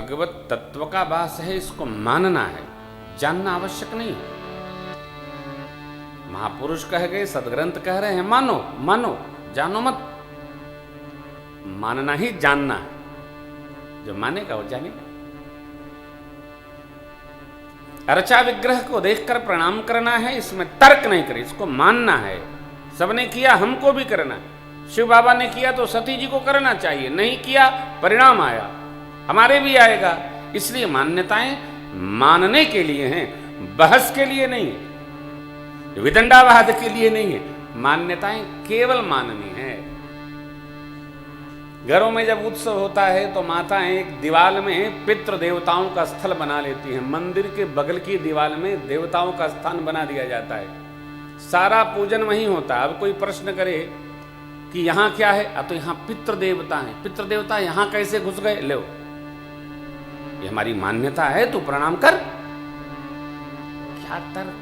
भगवत तत्व का वास है, इसको मानना है, जानना आवश्यक नहीं है। महापुरुष कह गए, सदग्रंथ कह रहे हैं, मानो मानो, जानो मत। मानना ही जानना है, जो मानेगा वो जानेगा। अर्चा विग्रह को देखकर प्रणाम करना है, इसमें तर्क नहीं करे, इसको मानना है। सबने किया, हमको भी करना है। शिव बाबा ने किया तो सती जी को करना चाहिए, नहीं किया परिणाम आया, हमारे भी आएगा। इसलिए मान्यताएं मानने के लिए हैं, बहस के लिए नहीं है, विदंडावाद के लिए नहीं है। मान्यताएं केवल माननी है। घरों में जब उत्सव होता है तो माताएं एक दीवाल में पितृ देवताओं का स्थल बना लेती हैं। मंदिर के बगल की दीवाल में देवताओं का स्थान बना दिया जाता है, सारा पूजन वहीं होता है। अब कोई प्रश्न करे कि यहाँ क्या है, अब तो यहाँ पितृ देवता हैं, पितृ देवता यहाँ कैसे घुस गए? लो, ये हमारी मान्यता है, तू प्रणाम कर। क्या तर्क?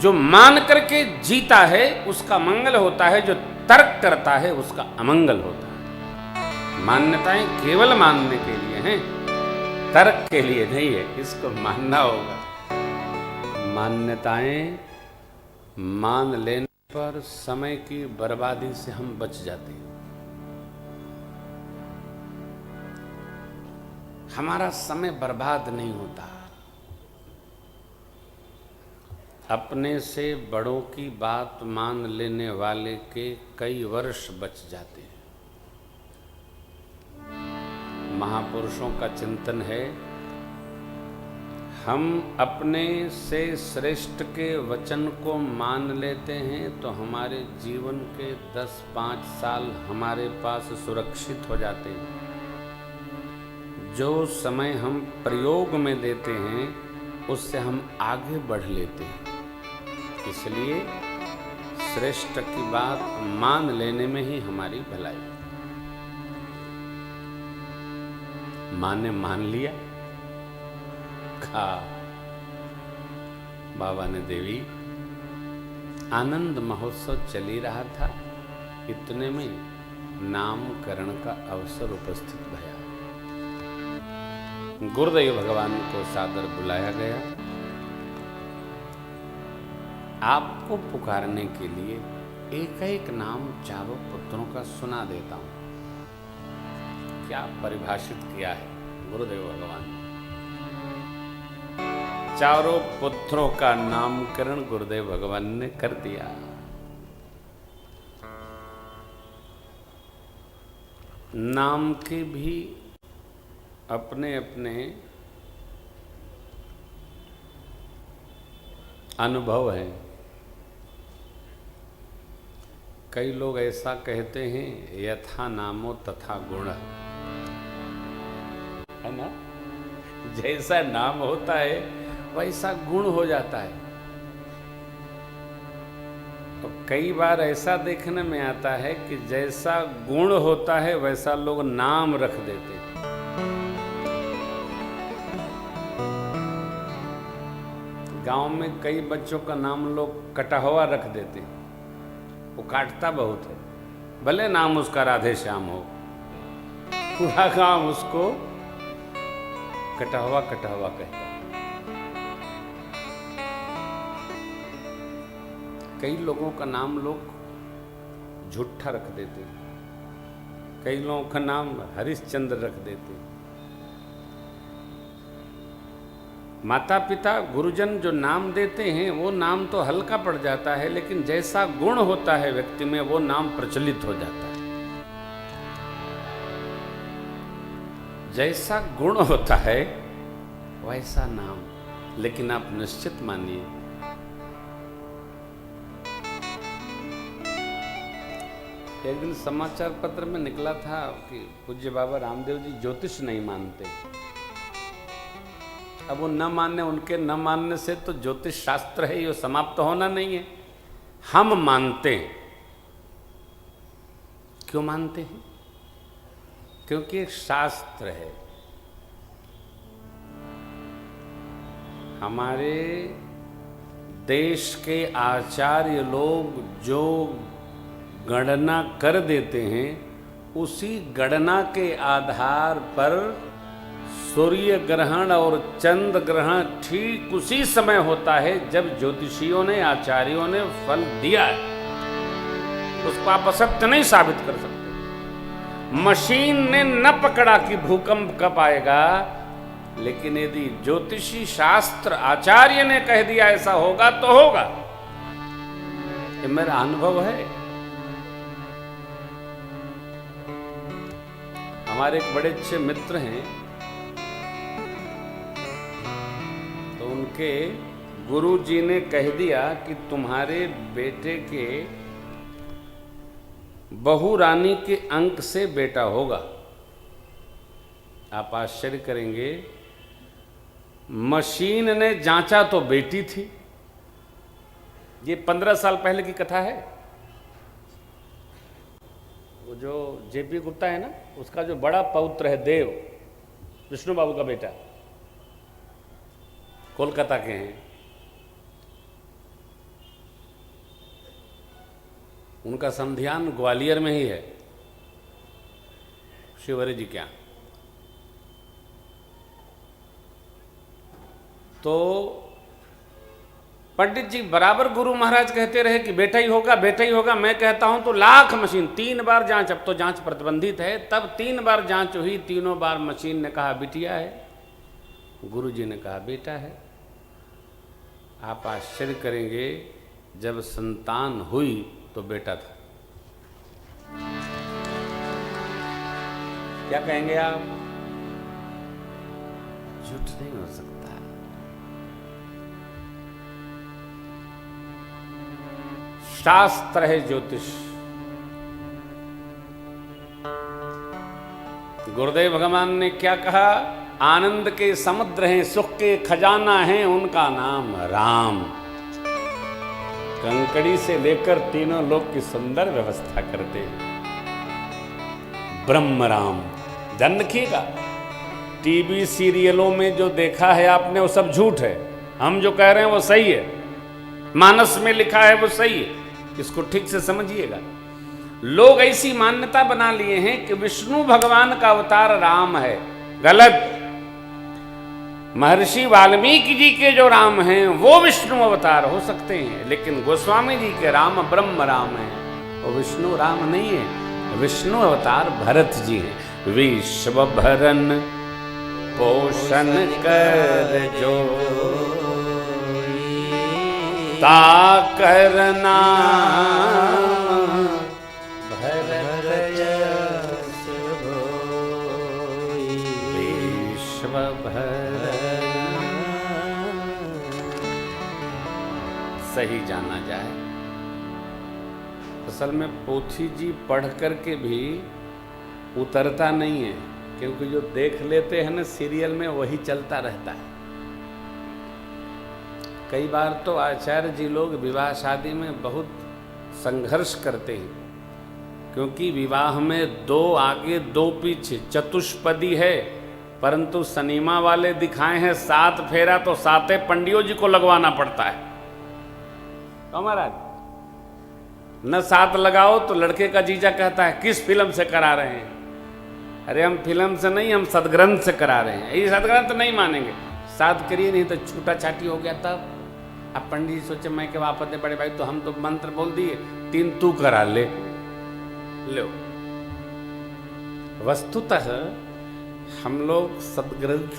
जो मान करके जीता है उसका मंगल होता है, जो तर्क करता है उसका अमंगल होता है। मान्यताएं केवल मानने के लिए हैं, तर्क के लिए नहीं है, इसको मानना होगा। मान्यताएं मान लेने पर समय की बर्बादी से हम बच जाते हैं। हमारा समय बर्बाद नहीं होता। अपने से बड़ों की बात मान लेने वाले के कई वर्ष बच जाते हैं। महापुरुषों का चिंतन है, हम अपने से श्रेष्ठ के वचन को मान लेते हैं तो हमारे जीवन के 10-5 साल हमारे पास सुरक्षित हो जाते हैं। जो समय हम प्रयोग में देते हैं उससे हम आगे बढ़ लेते हैं। इसलिए श्रेष्ठ की बात मान लेने में ही हमारी भलाई। माँ ने मान लिया, कहा बाबा ने देवी, आनंद महोत्सव चल ही रहा था, इतने में नामकरण का अवसर उपस्थित भया। गुरुदेव भगवान को सादर बुलाया गया। आपको पुकारने के लिए एक एक नाम चारों पुत्रों का सुना देता हूं। क्या परिभाषित किया है गुरुदेव भगवान ने। चारों पुत्रों का नामकरण गुरुदेव भगवान ने कर दिया। नाम के भी अपने अपने अनुभव है। कई लोग ऐसा कहते हैं, यथा नामो तथा गुण, है ना? जैसा नाम होता है वैसा गुण हो जाता है। तो कई बार ऐसा देखने में आता है कि जैसा गुण होता है वैसा लोग नाम रख देते हैं। गांव में कई बच्चों का नाम लोग कटहवा रख देते हैं। वो काटता बहुत है, भले नाम उसका राधे श्याम हो, पूरा गांव उसको कटहवा कटहवा कहता है। कई लोगों का नाम लोग झूठा रख देते, कई लोगों का नाम हरिश्चंद्र रख देते। माता पिता गुरुजन जो नाम देते हैं वो नाम तो हल्का पड़ जाता है, लेकिन जैसा गुण होता है व्यक्ति में वो नाम प्रचलित हो जाता है। जैसा गुण होता है वैसा नाम। लेकिन आप निश्चित मानिए, एक दिन समाचार पत्र में निकला था कि पूज्य बाबा रामदेव जी ज्योतिष नहीं मानते। अब वो न मानने, उनके न मानने से तो ज्योतिष शास्त्र है ये समाप्त होना नहीं है। हम मानते हैं। क्यों मानते हैं? क्योंकि एक शास्त्र है। हमारे देश के आचार्य लोग जो गणना कर देते हैं उसी गणना के आधार पर सूर्य ग्रहण और चंद्र ग्रहण ठीक उसी समय होता है जब ज्योतिषियों ने, आचार्यों ने फल दिया है। उसको आप असत्य नहीं साबित कर सकते। मशीन ने न पकड़ा कि भूकंप कब आएगा, लेकिन यदि ज्योतिषी शास्त्र आचार्य ने कह दिया ऐसा होगा तो होगा। ये मेरा अनुभव है। हमारे एक बड़े अच्छे मित्र हैं, तो उनके गुरुजी ने कह दिया कि तुम्हारे बेटे के बहू रानी के अंक से बेटा होगा। आप आश्चर्य करेंगे, मशीन ने जांचा तो बेटी थी। ये 15 साल पहले की कथा है। वो जो जेपी गुप्ता है ना, उसका जो बड़ा पौत्र है देव, विष्णु बाबू का बेटा, कोलकाता के हैं। उनका संध्यान ग्वालियर में ही है, शिवहरी जी क्या। तो पंडित जी बराबर गुरु महाराज कहते रहे कि बेटा ही होगा, बेटा ही होगा। मैं कहता हूं तो लाख मशीन, 3 बार जांच, अब तो जांच प्रतिबंधित है, तब 3 बार जांच हुई, तीनों बार मशीन ने कहा बिटिया है, गुरु जी ने कहा बेटा है। आप आश्चर्य करेंगे, जब संतान हुई तो बेटा था। क्या कहेंगे आप? झूठ नहीं हो सकता। शास्त्र है ज्योतिष। गुरुदेव भगवान ने क्या कहा? आनंद के समुद्र हैं, सुख के खजाना हैं, उनका नाम राम। कंकड़ी से लेकर तीनों लोक की सुंदर व्यवस्था करते हैं। ब्रह्म राम जान रखिएगा। टीवी सीरियलों में जो देखा है आपने वो सब झूठ है। हम जो कह रहे हैं वो सही है, मानस में लिखा है वो सही है। इसको ठीक से समझिएगा। लोग ऐसी मान्यता बना लिए हैं कि विष्णु भगवान का अवतार राम है। गलत। महर्षि वाल्मीकि जी के जो राम हैं वो विष्णु अवतार हो सकते हैं, लेकिन गोस्वामी जी के राम ब्रह्म राम है, वो विष्णु राम नहीं है। विष्णु अवतार भरत जी हैं। विश्व भरन पोषण कर जो ता करना भरत जस होई। विश्व सही जाना जाए। असल में पोथी जी पढ़ करके भी उतरता नहीं है, क्योंकि जो देख लेते हैं ना सीरियल में वही चलता रहता है। कई बार तो आचार्य जी लोग विवाह शादी में बहुत संघर्ष करते हैं, क्योंकि विवाह में 2 आगे 2 पीछे चतुष्पदी है, परंतु सनीमा वाले दिखाए हैं 7 फेरा, तो 7 पंडियों जी को लगवाना पड़ता है। तो महाराज न 7 लगाओ तो लड़के का जीजा कहता है किस फिल्म से करा रहे हैं? अरे हम फिल्म से नहीं, हम सदग्रंथ से करा रहे हैं। ये सदग्रंथ नहीं मानेंगे। 7 करिए नहीं तो छूटा छाटी हो गया। तब अब पंडित जी सोचे मैं क्या वापस दे बड़े भाई, तो हम तो मंत्र बोल दिए, 3 तू करा ले लो। वस्तुतः हम लोग सदग्रंथ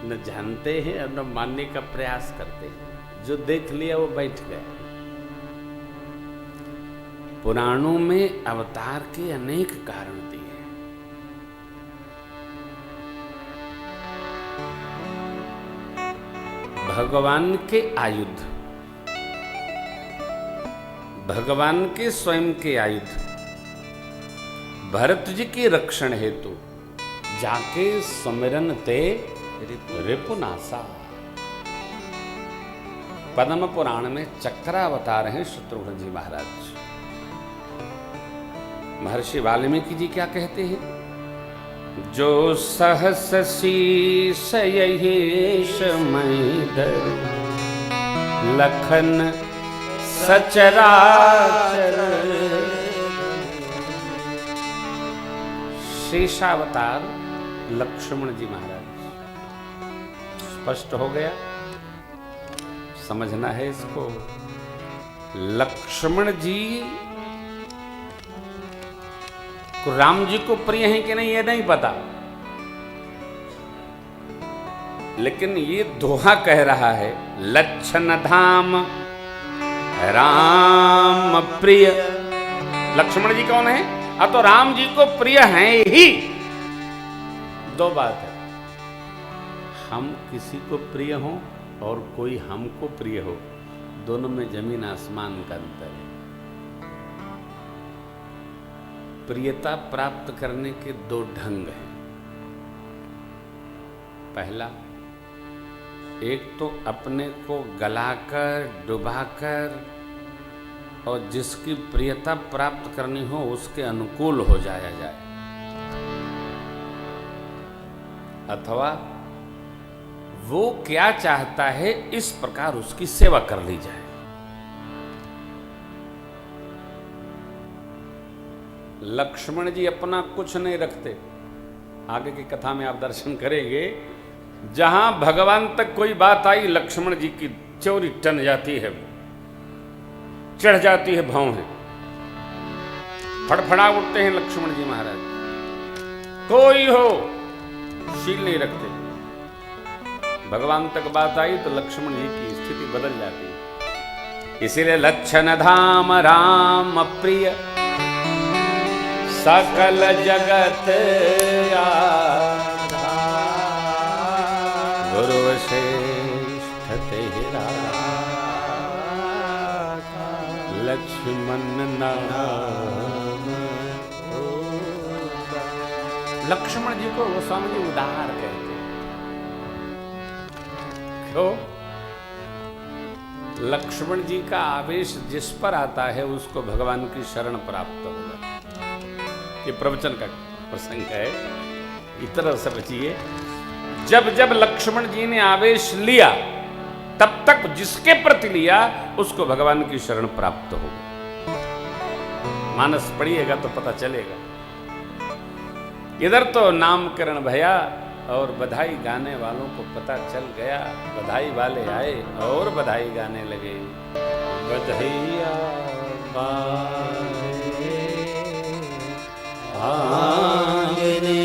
न जानते हैं और न मानने का प्रयास करते हैं। जो देख लिया वो बैठ गया। पुराणों में अवतार के अनेक कारण दिए। भगवान के आयुध, भगवान के स्वयं के आयुध, भरत जी के रक्षण हेतु जाके सुमिरन ते रिपुनासा। पद्म पुराण में चक्रावतार हैं शत्रुघ्न जी महाराज। महर्षि वाल्मीकि जी क्या कहते हैं? जो सहस शीस यहीश मैदर लखन सचराचर। शीशावतार लक्ष्मण जी महाराज। स्पष्ट हो गया, समझना है इसको। लक्ष्मण जी को राम जी को प्रिय हैं कि नहीं ये नहीं पता, लेकिन ये दोहा कह रहा है लक्षण धाम राम प्रिय। लक्ष्मण जी कौन है? तो राम जी को प्रिय हैं ही। दो बात है, हम किसी को प्रिय हो और कोई हमको प्रिय हो, दोनों में जमीन आसमान का अंतर है। प्रियता प्राप्त करने के दो ढंग हैं। पहला, एक तो अपने को गलाकर डुबाकर और जिसकी प्रियता प्राप्त करनी हो उसके अनुकूल हो जाया जाए, अथवा वो क्या चाहता है इस प्रकार उसकी सेवा कर ली जाए। लक्ष्मण जी अपना कुछ नहीं रखते। आगे की कथा में आप दर्शन करेंगे, जहां भगवान तक कोई बात आई लक्ष्मण जी की चोरी टन जाती है, चढ़ जाती है भौं, फड़फड़ा उठते हैं लक्ष्मण जी महाराज। कोई हो शील नहीं रखते। भगवान तक बात आई तो लक्ष्मण जी की स्थिति बदल जाती है। इसीलिए लक्षण धाम राम प्रिय सकल जगत गुरु श्रेष्ठ तेरा लक्ष्मण नाम। लक्ष्मण जी को गोस्वामी जी उदार कहते हैं। क्यों? लक्ष्मण जी का आवेश जिस पर आता है उसको भगवान की शरण प्राप्त होगा। ये प्रवचन का प्रसंग है, इतना समझिए। जब जब लक्ष्मण जी ने आवेश लिया तब तक जिसके प्रति लिया उसको भगवान की शरण प्राप्त होगा। मानस पढ़िएगा तो पता चलेगा। इधर तो नामकरण भया और बधाई गाने वालों को पता चल गया, बधाई वाले आए और बधाई गाने लगे। बधाइया आंगने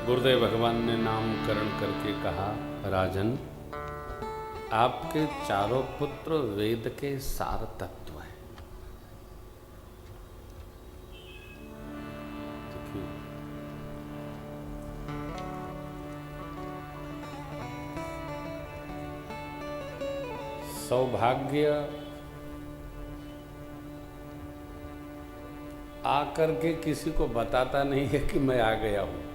गुरुदेव भगवान ने नामकरण करके कहा, राजन आपके चारों पुत्र वेद के सार तत्व हैं। सौभाग्य आकर के किसी को बताता नहीं है कि मैं आ गया हूं।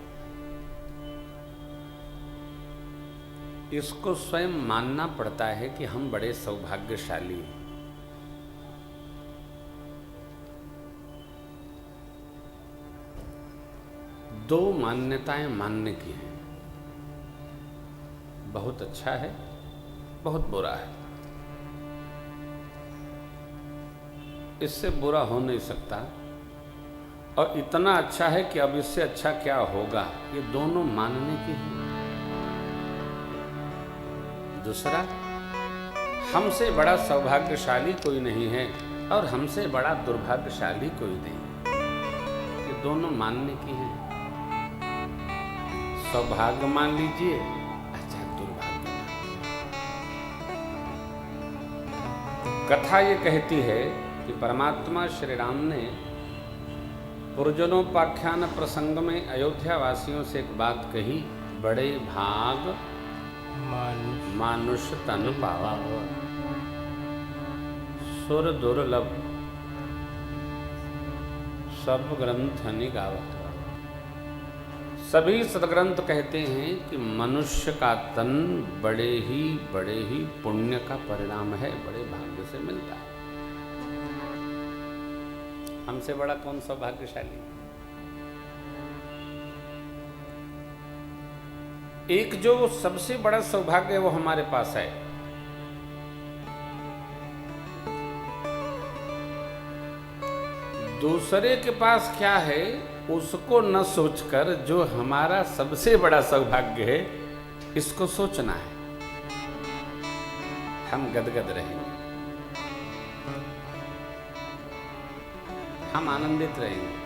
इसको स्वयं मानना पड़ता है कि हम बड़े सौभाग्यशाली हैं। दो मान्यताएं मानने की हैं, बहुत अच्छा है, बहुत बुरा है। इससे बुरा हो नहीं सकता और इतना अच्छा है कि अब इससे अच्छा क्या होगा, ये दोनों मानने की हैं। दूसरा, हमसे बड़ा सौभाग्यशाली कोई नहीं है और हमसे बड़ा दुर्भाग्यशाली कोई नहीं, ये दोनों मानने की हैं। सौभाग्य मान लीजिए, अच्छा दुर्भाग्य। कथा ये कहती है कि परमात्मा श्री राम ने पुरजनोपाख्यान प्रसंग में अयोध्या वासियों से एक बात कही, बड़े भाग मानुष तन पावा, सुर दुर्लभ सब ग्रंथ निगावत। सभी सदग्रंथ कहते हैं कि मनुष्य का तन बड़े ही पुण्य का परिणाम है, बड़े भाग्य से मिलता है। हमसे बड़ा कौन सौभाग्यशाली? एक जो सबसे बड़ा सौभाग्य है वो हमारे पास है। दूसरे के पास क्या है उसको न सोचकर जो हमारा सबसे बड़ा सौभाग्य है इसको सोचना है, हम गदगद रहेंगे, हम आनंदित रहेंगे।